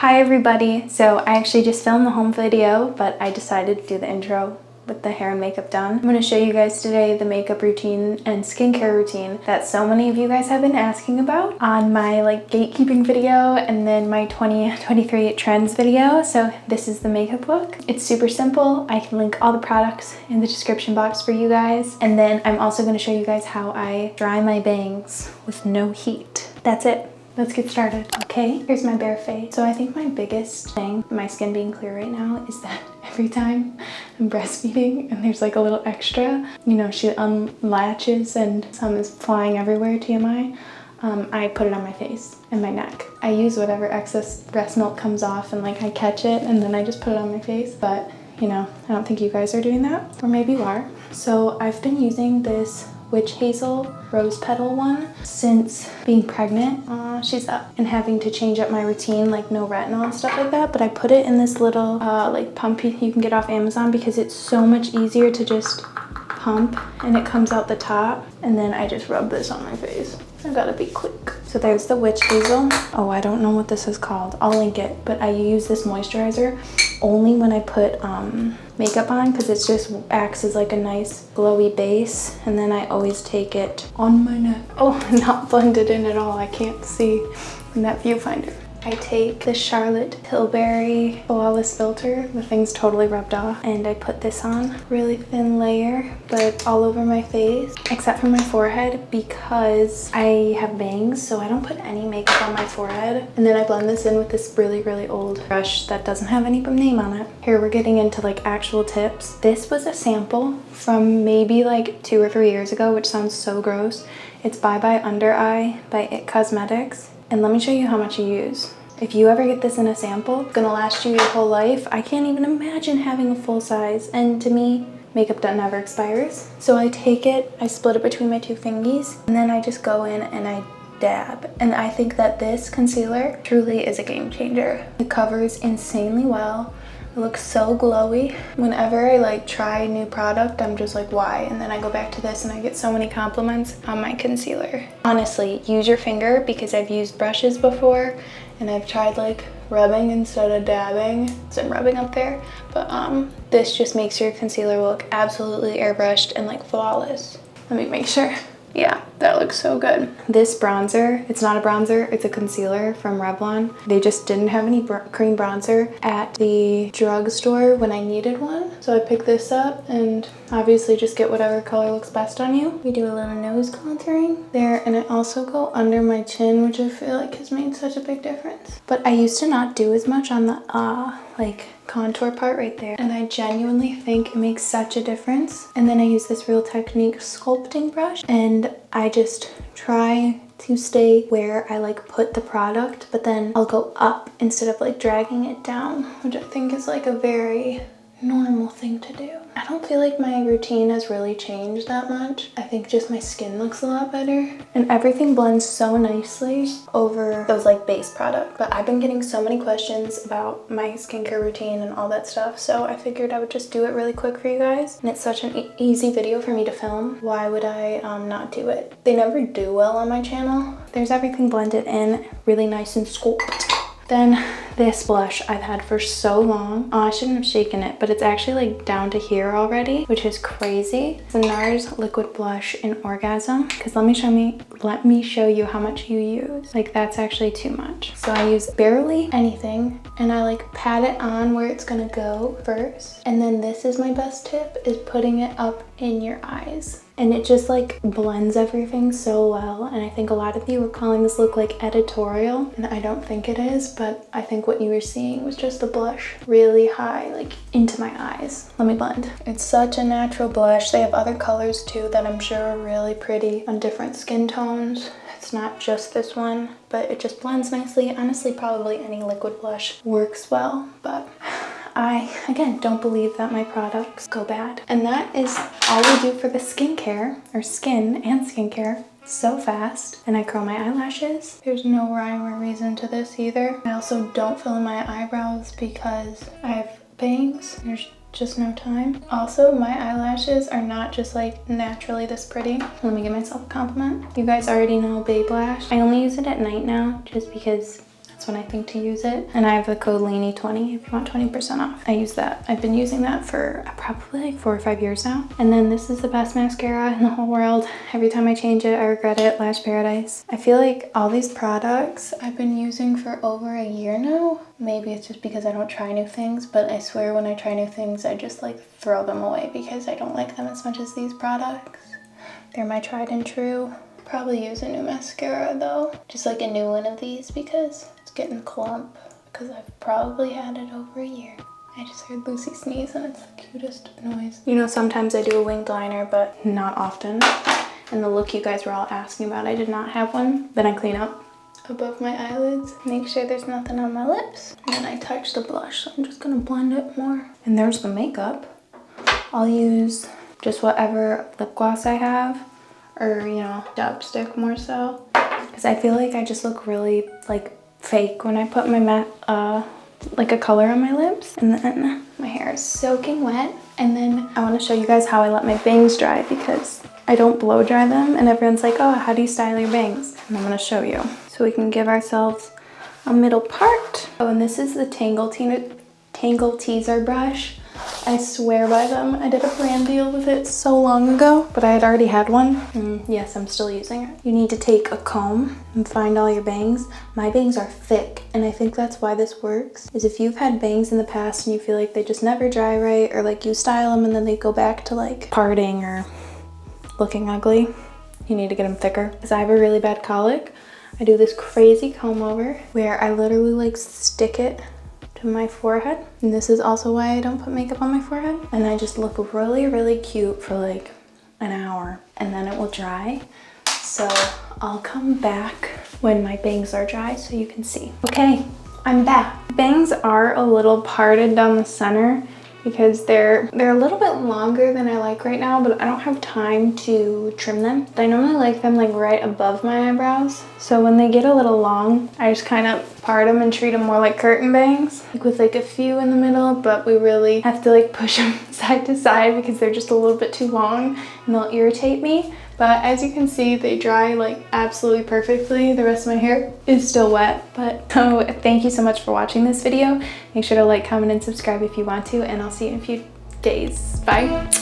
Hi everybody! So I actually just filmed the home video, but I decided to do the intro with the hair and makeup done. I'm going to show you guys today the makeup routine and skincare routine that so many of you guys have been asking about on my gatekeeping video and then my 2023 trends video. So this is the makeup look. It's super simple. I can link all the products in the description box for you guys. And then I'm also going to show you guys how I dry my bangs with no heat. That's it. Let's get started. Okay, here's my bare face. So I think my biggest thing, my skin being clear right now, is that every time I'm breastfeeding and there's like a little extra, you know, she unlatches and some is flying everywhere, TMI, I put it on my face and my neck. I use whatever excess breast milk comes off and I catch it and then I just put it on my face. But you know, I don't think you guys are doing that, or maybe you are. So I've been using this witch hazel rose petal one since being pregnant. She's up and having to change up my routine, like no retinol and stuff like that, but I put it in this little pump you can get off Amazon because it's so much easier to just pump and it comes out the top, and then I just rub this on my face. I gotta be quick. So there's the witch hazel. Oh, I don't know what this is called. I'll link it, but I use this moisturizer only when I put makeup on because it just acts as like a nice glowy base, and then I always take it on my neck. Oh, not blended in at all. I can't see in that viewfinder. I take the Charlotte Tilbury Flawless Filter. The thing's totally rubbed off. And I put this on. Really thin layer, but all over my face, except for my forehead because I have bangs, so I don't put any makeup on my forehead. And then I blend this in with this really, really old brush that doesn't have any name on it. Here we're getting into actual tips. This was a sample from maybe 2 or 3 years ago, which sounds so gross. It's Bye Bye Under Eye by It Cosmetics. And let me show you how much you use. If you ever get this in a sample, it's gonna last you your whole life. I can't even imagine having a full size. And to me, makeup that never expires. So I take it, I split it between my 2 fingies, and then I just go in and I dab. And I think that this concealer truly is a game changer. It covers insanely well. It looks so glowy. Whenever I try new product, I'm just like, why? And then I go back to this and I get so many compliments on my concealer. Honestly, use your finger because I've used brushes before and I've tried rubbing instead of dabbing. So I'm rubbing up there, but this just makes your concealer look absolutely airbrushed and flawless. Let me make sure. Yeah, that looks so good. This bronzer, it's not a bronzer, it's a concealer from Revlon. They just didn't have any cream bronzer at the drugstore when I needed one. So I picked this up and obviously just get whatever color looks best on you. We do a little nose contouring there, and I also go under my chin, which I feel has made such a big difference. But I used to not do as much on the contour part right there, and I genuinely think it makes such a difference. And then I use this Real Technique sculpting brush and I just try to stay where I put the product, but then I'll go up instead of dragging it down, which I think is a very normal thing to do. I don't feel like my routine has really changed that much. I think just my skin looks a lot better and everything blends so nicely over those base product. But I've been getting so many questions about my skincare routine and all that stuff, so I figured I would just do it really quick for you guys. And it's such an easy video for me to film. Why would I not do it? They never do well on my channel. There's everything blended in really nice and sculpted. Then this blush I've had for so long. Oh, I shouldn't have shaken it, but it's actually down to here already, which is crazy. It's a NARS liquid blush in Orgasm. Because let me show you how much you use. That's actually too much. So I use barely anything and I pat it on where it's gonna go first. And then this is my best tip, is putting it up in your eyes. And it just blends everything so well. And I think a lot of you were calling this look editorial, and I don't think it is, but I think what you were seeing was just the blush really high into my eyes. Let me blend. It's such a natural blush. They have other colors too that I'm sure are really pretty on different skin tones. It's not just this one, but it just blends nicely. Honestly, probably any liquid blush works well, but I, again, don't believe that my products go bad. And that is all we do for the skincare, or skin and skincare, so fast. And I curl my eyelashes. There's no rhyme or reason to this either. I also don't fill in my eyebrows because I have bangs. There's just no time. Also, my eyelashes are not just naturally this pretty. Let me give myself a compliment. You guys already know Babe Lash. I only use it at night now just because That's when I think to use it. And I have the code Laini20 if you want 20% off. I use that. I've been using that for probably like 4 or 5 years now. And then this is the best mascara in the whole world. Every time I change it, I regret it. Lash Paradise. I feel like all these products I've been using for over a year now. Maybe it's just because I don't try new things, but I swear when I try new things, I just like throw them away because I don't like them as much as these products. They're my tried and true. Probably use a new mascara though. Just like a new one of these because it's getting clump because I've probably had it over a year. I just heard Lucy sneeze and it's the cutest noise. You know, sometimes I do a winged liner, but not often. And the look you guys were all asking about, I did not have one. Then I clean up above my eyelids, make sure there's nothing on my lips. And then I touch the blush, so I'm just gonna blend it more. And there's the makeup. I'll use just whatever lip gloss I have, or you know, chapstick more so, because I feel like I just look really like fake when I put my matte like a color on my lips. And then my hair is soaking wet. And then I want to show you guys how I let my bangs dry because I don't blow dry them, and everyone's like, oh, how do you style your bangs? And I'm going to show you. So we can give ourselves a middle part. Oh, and this is the Tangle Teaser brush. I swear by them. I did a brand deal with it so long ago, but I had already had one. And yes, I'm still using it. You need to take a comb and find all your bangs. My bangs are thick, and I think that's why this works, is if you've had bangs in the past and you feel like they just never dry right, or like you style them and then they go back to like parting or looking ugly, you need to get them thicker. Because I have a really bad colic, I do this crazy comb over where I literally like stick it to my forehead. And this is also why I don't put makeup on my forehead. And I just look really, really cute for like an hour, and then it will dry. So I'll come back when my bangs are dry so you can see. Okay, I'm back. Bangs are a little parted down the center because they're a little bit longer than I like right now, but I don't have time to trim them. I normally like them like right above my eyebrows. So when they get a little long, I just kind of part them and treat them more like curtain bangs, like with like a few in the middle, but we really have to like push them side to side because they're just a little bit too long and they'll irritate me. But as you can see, they dry like absolutely perfectly. The rest of my hair is still wet. But so thank you so much for watching this video. Make sure to like, comment, and subscribe if you want to, and I'll see you in a few days. Bye.